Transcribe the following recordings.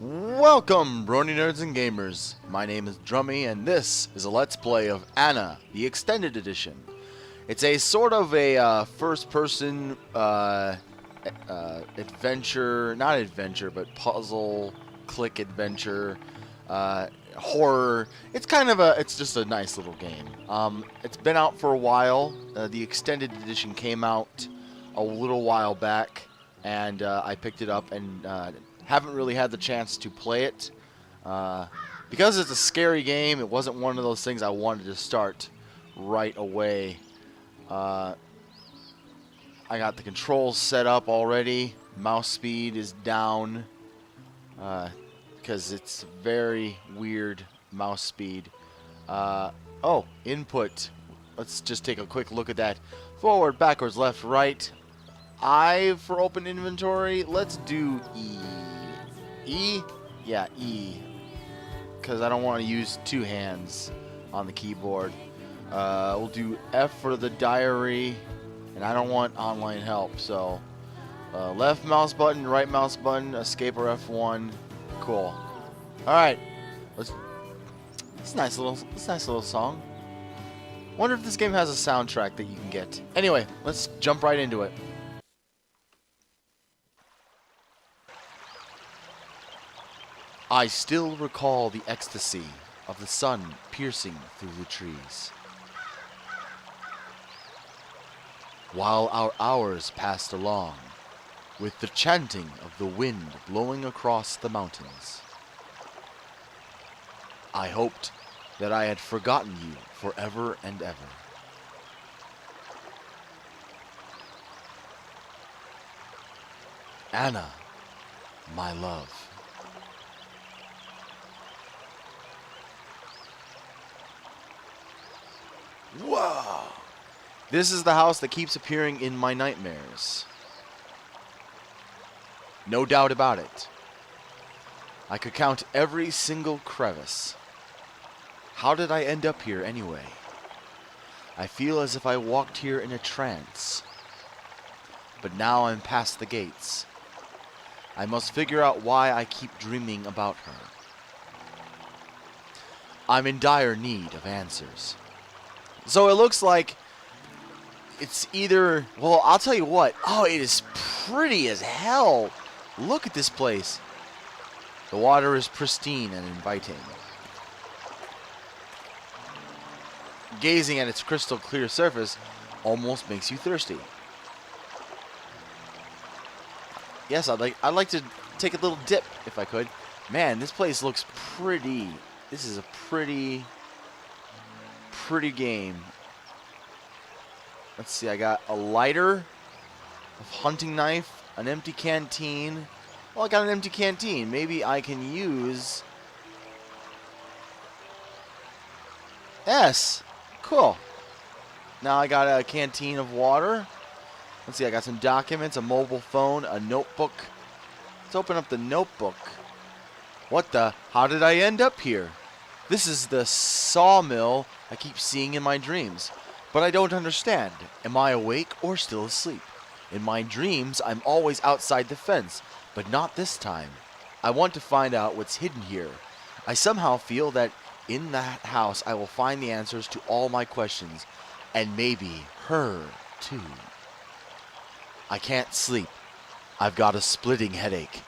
Welcome, Brony nerds and gamers. My name is Drummy, and this is a Let's Play of Anna, the Extended Edition. It's a sort of a first-person adventure, not adventure, but puzzle, click adventure, horror. It's just a nice little game. It's been out for a while. The Extended Edition came out a little while back, and I picked it up and haven't really had the chance to play it. Because it's a scary game, it wasn't one of those things I wanted to start right away. I got the controls set up already. Mouse speed is down because it's very weird mouse speed. Oh, input. Let's just take a quick look at that. Forward, backwards, left, right. I for open inventory. Let's do E. E? Yeah, E. Because I don't want to use two hands on the keyboard. We'll do F for the diary. And I don't want online help, so left mouse button, right mouse button, escape or F1. Cool. Alright. It's a nice little song. Wonder if this game has a soundtrack that you can get. Anyway, let's jump right into it. I still recall the ecstasy of the sun piercing through the trees. While our hours passed along, with the chanting of the wind blowing across the mountains, I hoped that I had forgotten you forever and ever. Anna, my love. Whoa! This is the house that keeps appearing in my nightmares. No doubt about it. I could count every single crevice. How did I end up here anyway? I feel as if I walked here in a trance. But now I'm past the gates. I must figure out why I keep dreaming about her. I'm in dire need of answers. So it looks like it's either... Well, I'll tell you what. Oh, it is pretty as hell. Look at this place. The water is pristine and inviting. Gazing at its crystal clear surface almost makes you thirsty. Yes, I'd like to take a little dip if I could. Man, this place looks pretty. This is a pretty game. Let's see, I got a lighter, a hunting knife, an empty canteen. Well, I got an empty canteen. Maybe I can use... S. Cool. Now I got a canteen of water. Let's see, I got some documents, a mobile phone, a notebook. Let's open up the notebook. What the? How did I end up here? This is the sawmill I keep seeing in my dreams. But I don't understand. Am I awake or still asleep? In my dreams, I'm always outside the fence, but not this time. I want to find out what's hidden here. I somehow feel that in that house I will find the answers to all my questions, and maybe her too. I can't sleep. I've got a splitting headache.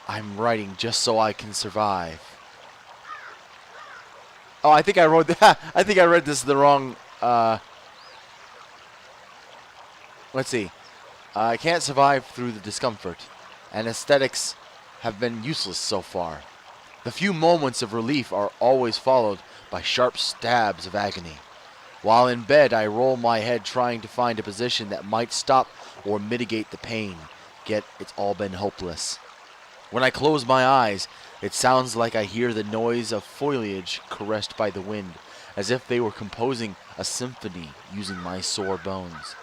I'm writing just so I can survive. Oh, I think I wrote that. I think I read this the wrong. Let's see. I can't survive through the discomfort. Anesthetics have been useless so far. The few moments of relief are always followed by sharp stabs of agony. While in bed, I roll my head trying to find a position that might stop or mitigate the pain, yet it's all been hopeless. When I close my eyes, it sounds like I hear the noise of foliage caressed by the wind, as if they were composing a symphony using my sore bones.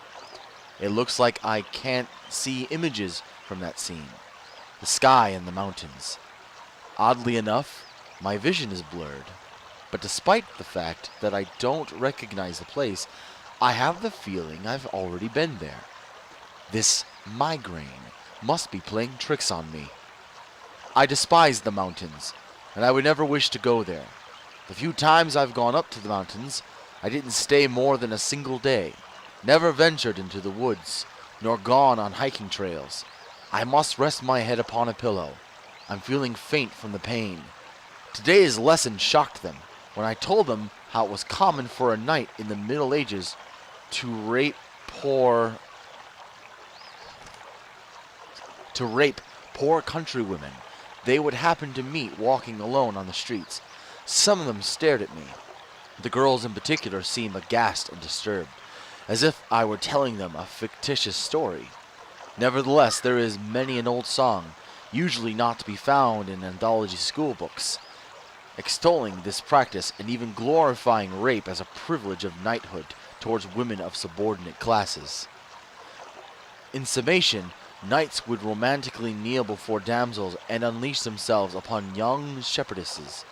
It looks like I can't see images from that scene. The sky and the mountains. Oddly enough, my vision is blurred. But despite the fact that I don't recognize the place, I have the feeling I've already been there. This migraine must be playing tricks on me. I despise the mountains, and I would never wish to go there. The few times I've gone up to the mountains, I didn't stay more than a single day, never ventured into the woods, nor gone on hiking trails. I must rest my head upon a pillow. I'm feeling faint from the pain. Today's lesson shocked them when I told them how it was common for a knight in the Middle Ages to rape poor countrywomen they would happen to meet walking alone on the streets. Some of them stared at me. The girls in particular seemed aghast and disturbed, as if I were telling them a fictitious story. Nevertheless, there is many an old song, usually not to be found in anthology school books, extolling this practice and even glorifying rape as a privilege of knighthood towards women of subordinate classes. In summation, knights would romantically kneel before damsels and unleash themselves upon young shepherdesses.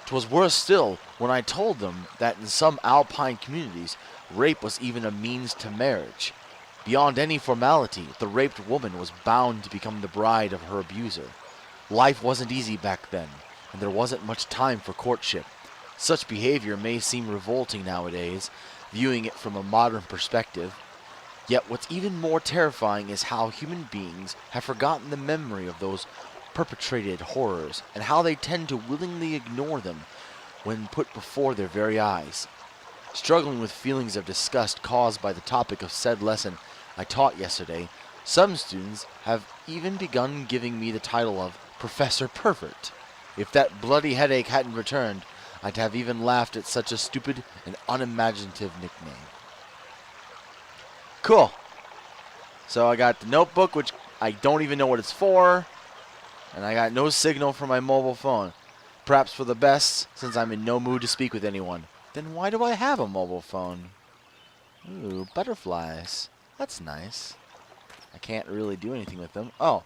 'Twas worse still when I told them that in some alpine communities, rape was even a means to marriage. Beyond any formality, the raped woman was bound to become the bride of her abuser. Life wasn't easy back then, and there wasn't much time for courtship. Such behavior may seem revolting nowadays, viewing it from a modern perspective. Yet what's even more terrifying is how human beings have forgotten the memory of those perpetrated horrors, and how they tend to willingly ignore them when put before their very eyes. Struggling with feelings of disgust caused by the topic of said lesson I taught yesterday, some students have even begun giving me the title of Professor Pervert. If that bloody headache hadn't returned, I'd have even laughed at such a stupid and unimaginative nickname. Cool. So I got the notebook, which I don't even know what it's for, and I got no signal from my mobile phone. Perhaps for the best, since I'm in no mood to speak with anyone. Then why do I have a mobile phone? Ooh, butterflies. That's nice. I can't really do anything with them. Oh,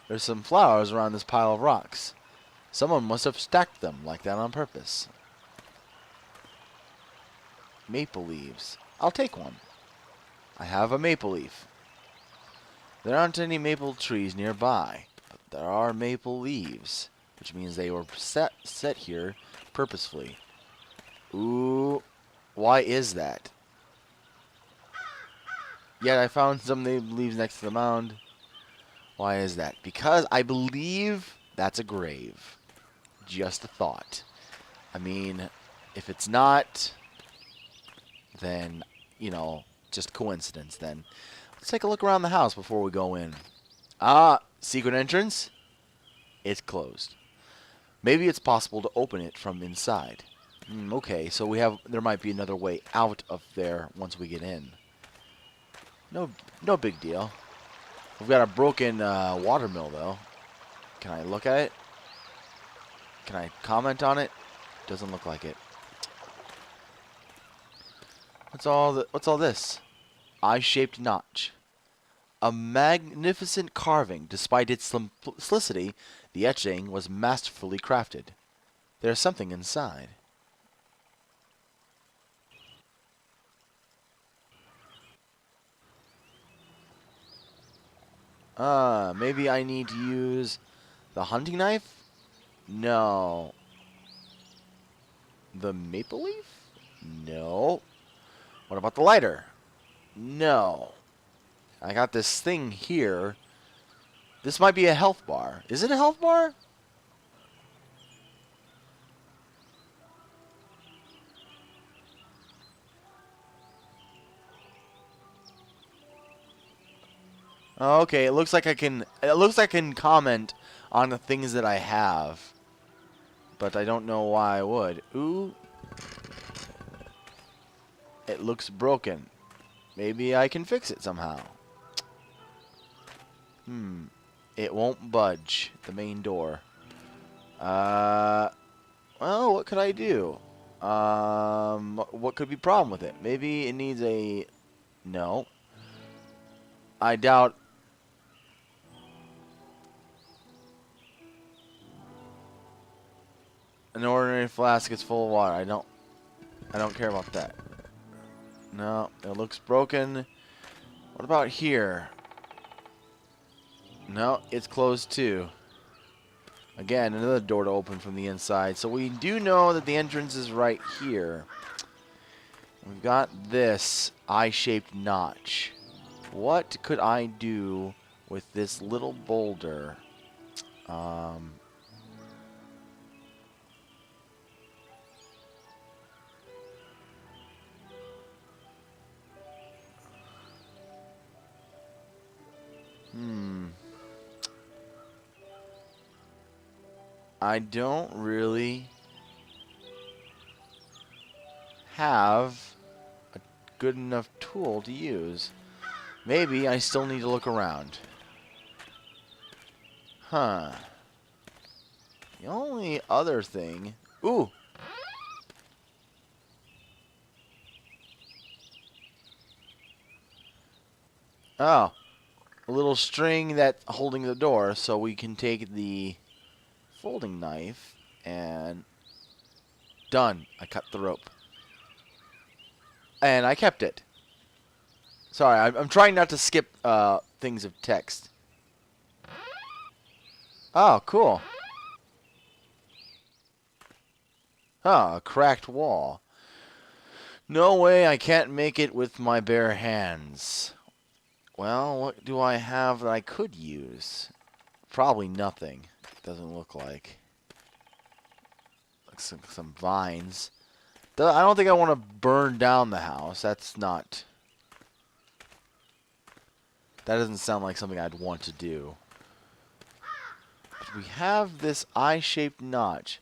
there's some flowers around this pile of rocks. Someone must have stacked them like that on purpose. Maple leaves. I'll take one. I have a maple leaf. There aren't any maple trees nearby, but there are maple leaves, which means they were set here purposefully. Ooh, why is that? Yet I found some leaves next to the mound. Why is that? Because I believe that's a grave. Just a thought. I mean, if it's not, then, just coincidence then. Let's take a look around the house before we go in. Ah, secret entrance? It's closed. Maybe it's possible to open it from inside. Okay, so there might be another way out of there once we get in. No big deal. We've got a broken water mill though. Can I look at it? Can I comment on it? Doesn't look like it. What's all this? Eye-shaped notch. A magnificent carving. Despite its simplicity, the etching was masterfully crafted. There's something inside. Maybe I need to use the hunting knife? No. The maple leaf? No. What about the lighter? No. I got this thing here. This might be a health bar. Is it a health bar? Okay, it looks like I can comment on the things that I have. But I don't know why I would. Ooh. It looks broken. Maybe I can fix it somehow. It won't budge. The main door. Well, what could I do? What could be a problem with it? Maybe it needs a... No. I doubt... An ordinary flask is full of water. I don't care about that. No, it looks broken. What about here? No, it's closed too. Again, another door to open from the inside. So we do know that the entrance is right here. We've got this eye-shaped notch. What could I do with this little boulder? I don't really have a good enough tool to use. Maybe I still need to look around. Huh. The only other thing... Ooh! Oh. A little string that's holding the door, so we can take the folding knife and... Done. I cut the rope. And I kept it. Sorry, I'm trying not to skip things of text. Oh, cool. Huh, a cracked wall. No way I can't make it with my bare hands. Well, what do I have that I could use? Probably nothing. Doesn't look like. Looks like some vines. I don't think I want to burn down the house. That's not... That doesn't sound like something I'd want to do. But we have this eye-shaped notch.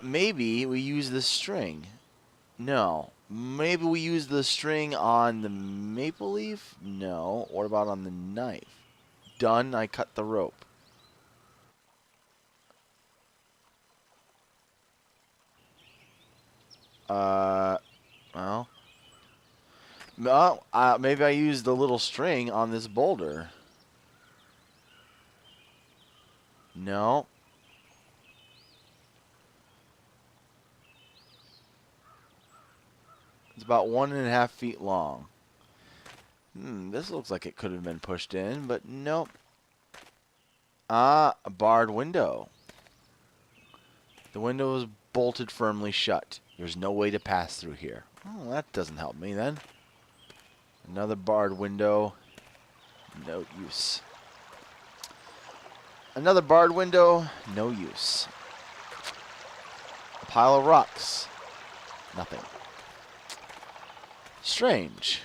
Maybe we use the string. No. Maybe we use the string on the maple leaf? No. What about on the knife? Done. I cut the rope. Well. No, maybe I use the little string on this boulder. No. It's about 1.5 feet long. This looks like it could have been pushed in, but nope. Ah, a barred window. The window is bolted firmly shut. There's no way to pass through here. Oh, that doesn't help me then. Another barred window. No use. Another barred window. No use. A pile of rocks. Nothing. Strange.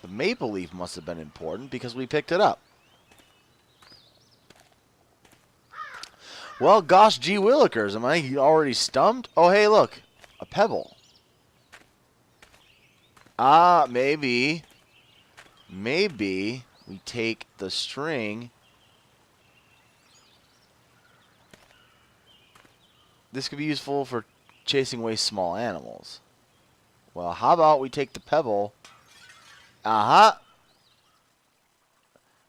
The maple leaf must have been important because we picked it up. Well, gosh gee willikers, am I already stumped? Oh, hey, look. A pebble. Ah, maybe we take the string. This could be useful for chasing away small animals. Well, how about we take the pebble? Aha!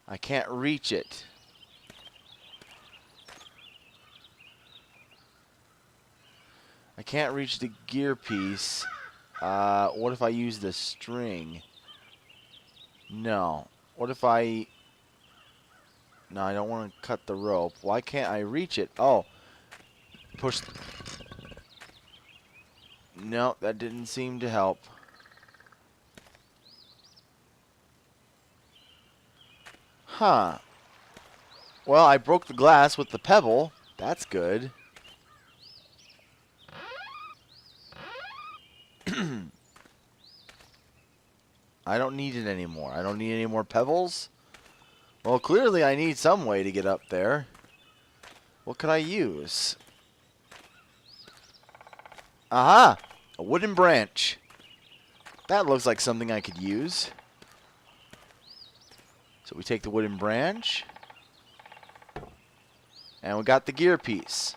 I can't reach it. I can't reach the gear piece. What if I use the string? No. What if I... No, I don't want to cut the rope. Why can't I reach it? Oh. Push... No, that didn't seem to help. Huh. Well, I broke the glass with the pebble. That's good. I don't need it anymore. I don't need any more pebbles. Well, clearly I need some way to get up there. What could I use? Aha! A wooden branch. That looks like something I could use. So we take the wooden branch. And we got the gear piece.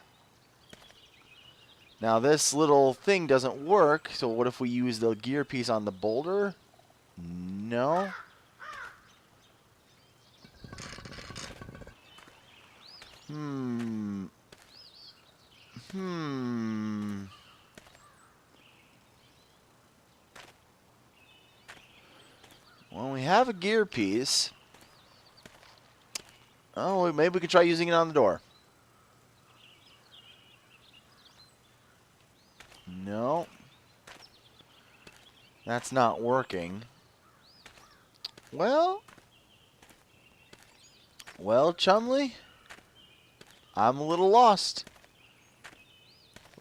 Now this little thing doesn't work, so what if we use the gear piece on the boulder? No. Well, we have a gear piece. Oh, maybe we could try using it on the door. No. That's not working. Well, Chumley, I'm a little lost.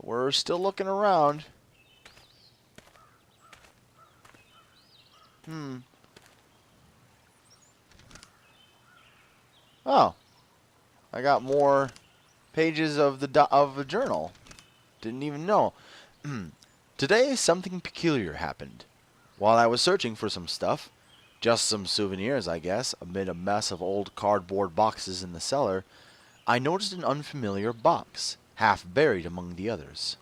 We're still looking around. Oh, I got more pages of the journal. Didn't even know. Today, something peculiar happened. While I was searching for some stuff, just some souvenirs, I guess, amid a mess of old cardboard boxes in the cellar, I noticed an unfamiliar box, half buried among the others.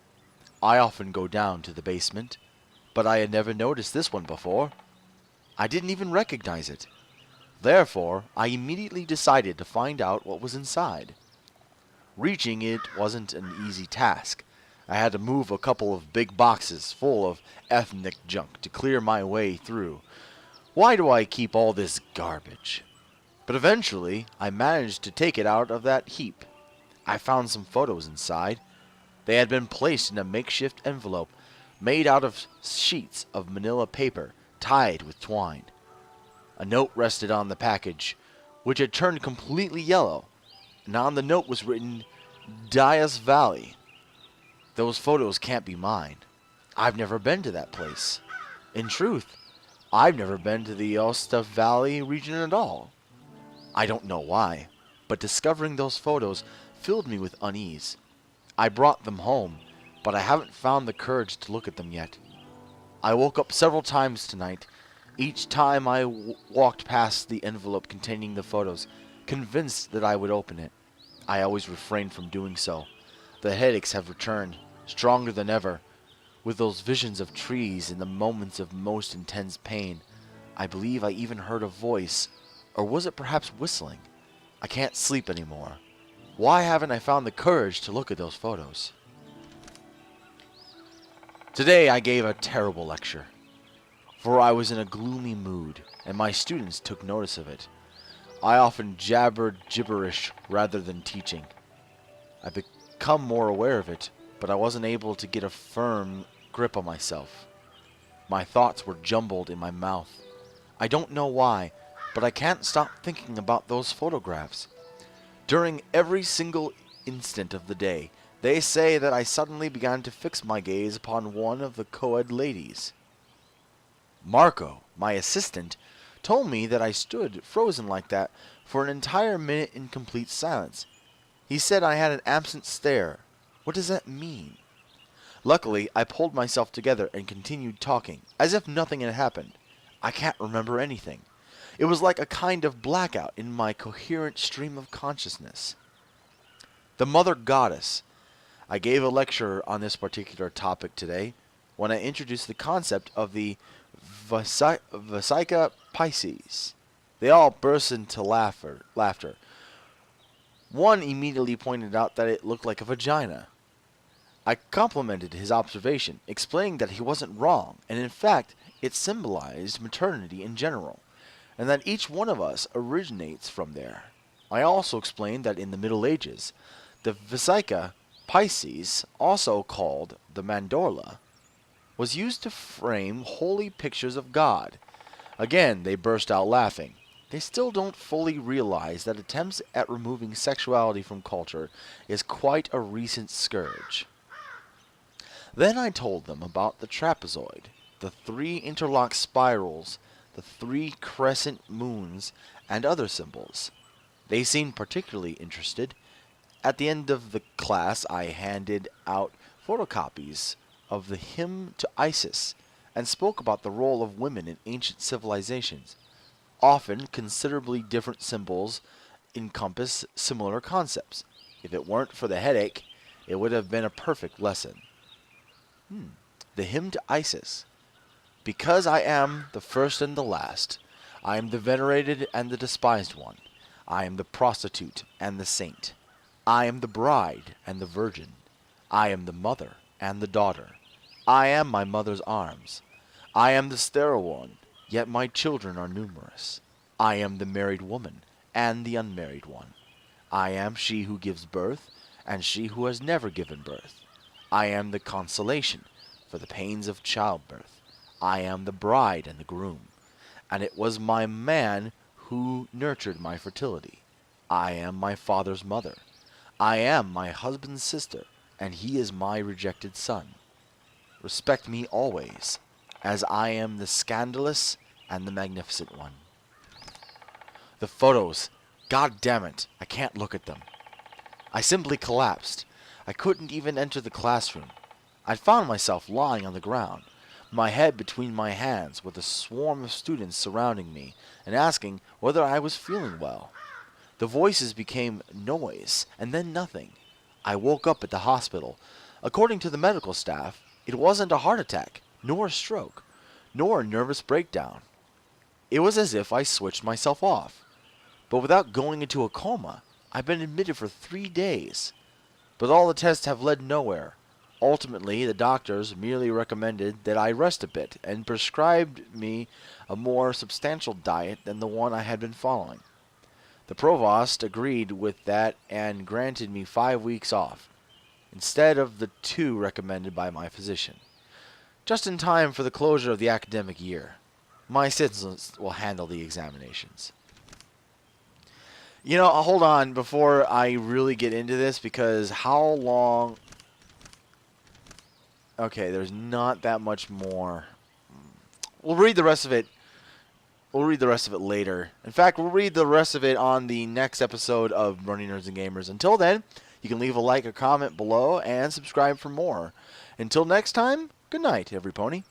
I often go down to the basement, but I had never noticed this one before. I didn't even recognize it. Therefore, I immediately decided to find out what was inside. Reaching it wasn't an easy task. I had to move a couple of big boxes full of ethnic junk to clear my way through. Why do I keep all this garbage? But eventually, I managed to take it out of that heap. I found some photos inside. They had been placed in a makeshift envelope made out of sheets of manila paper tied with twine. A note rested on the package, which had turned completely yellow, and on the note was written, Dias Valley. Those photos can't be mine. I've never been to that place. In truth, I've never been to the Osta Valley region at all. I don't know why, but discovering those photos filled me with unease. I brought them home, but I haven't found the courage to look at them yet. I woke up several times tonight, each time I walked past the envelope containing the photos, convinced that I would open it. I always refrained from doing so. The headaches have returned, stronger than ever. With those visions of trees in the moments of most intense pain, I believe I even heard a voice, or was it perhaps whistling? I can't sleep anymore. Why haven't I found the courage to look at those photos? Today I gave a terrible lecture, for I was in a gloomy mood, and my students took notice of it. I often jabbered gibberish rather than teaching. I've become more aware of it, but I wasn't able to get a firm grip on myself. My thoughts were jumbled in my mouth. I don't know why, but I can't stop thinking about those photographs. During every single instant of the day, they say that I suddenly began to fix my gaze upon one of the co-ed ladies. Marco, my assistant, told me that I stood frozen like that for an entire minute in complete silence. He said I had an absent stare. What does that mean? Luckily, I pulled myself together and continued talking, as if nothing had happened. I can't remember anything. It was like a kind of blackout in my coherent stream of consciousness. The Mother Goddess. I gave a lecture on this particular topic today when I introduced the concept of the Vasica Pisces. They all burst into laughter. One immediately pointed out that it looked like a vagina. I complimented his observation, explaining that he wasn't wrong, and in fact, it symbolized maternity in general, and that each one of us originates from there. I also explained that in the Middle Ages, the Vasica Pisces, also called the mandorla, was used to frame holy pictures of God. Again, they burst out laughing. They still don't fully realize that attempts at removing sexuality from culture is quite a recent scourge. Then I told them about the trapezoid, the 3 interlocked spirals, the 3 crescent moons, and other symbols. They seemed particularly interested. At the end of the class, I handed out photocopies of the hymn to Isis and spoke about the role of women in ancient civilizations. Often, considerably different symbols encompass similar concepts. If it weren't for the headache, it would have been a perfect lesson. The hymn to Isis. Because I am the first and the last, I am the venerated and the despised one. I am the prostitute and the saint. I am the bride and the virgin. I am the mother and the daughter. I am my mother's arms. I am the sterile one. yet my children are numerous. I am the married woman and the unmarried one. I am she who gives birth and she who has never given birth. I am the consolation for the pains of childbirth. I am the bride and the groom, and it was my man who nurtured my fertility. I am my father's mother. I am my husband's sister, and he is my rejected son. Respect me always, as I am the scandalous and the magnificent one. The photos, God damn it, I can't look at them. I simply collapsed. I couldn't even enter the classroom. I found myself lying on the ground, my head between my hands, with a swarm of students surrounding me and asking whether I was feeling well. The voices became noise, and then nothing. I woke up at the hospital. According to the medical staff, it wasn't a heart attack, nor a stroke, nor a nervous breakdown. It was as if I switched myself off. But without going into a coma, I've been admitted for 3 days. But all the tests have led nowhere. Ultimately, the doctors merely recommended that I rest a bit and prescribed me a more substantial diet than the one I had been following. The provost agreed with that and granted me 5 weeks off, instead of the 2 recommended by my physician, just in time for the closure of the academic year. My assistants will handle the examinations. Hold on before I really get into this, because how long... Okay, there's not that much more. We'll read the rest of it. We'll read the rest of it later. In fact, we'll read the rest of it on the next episode of Brony Nerds and Gamers. Until then, you can leave a like or comment below and subscribe for more. Until next time, good night, every pony.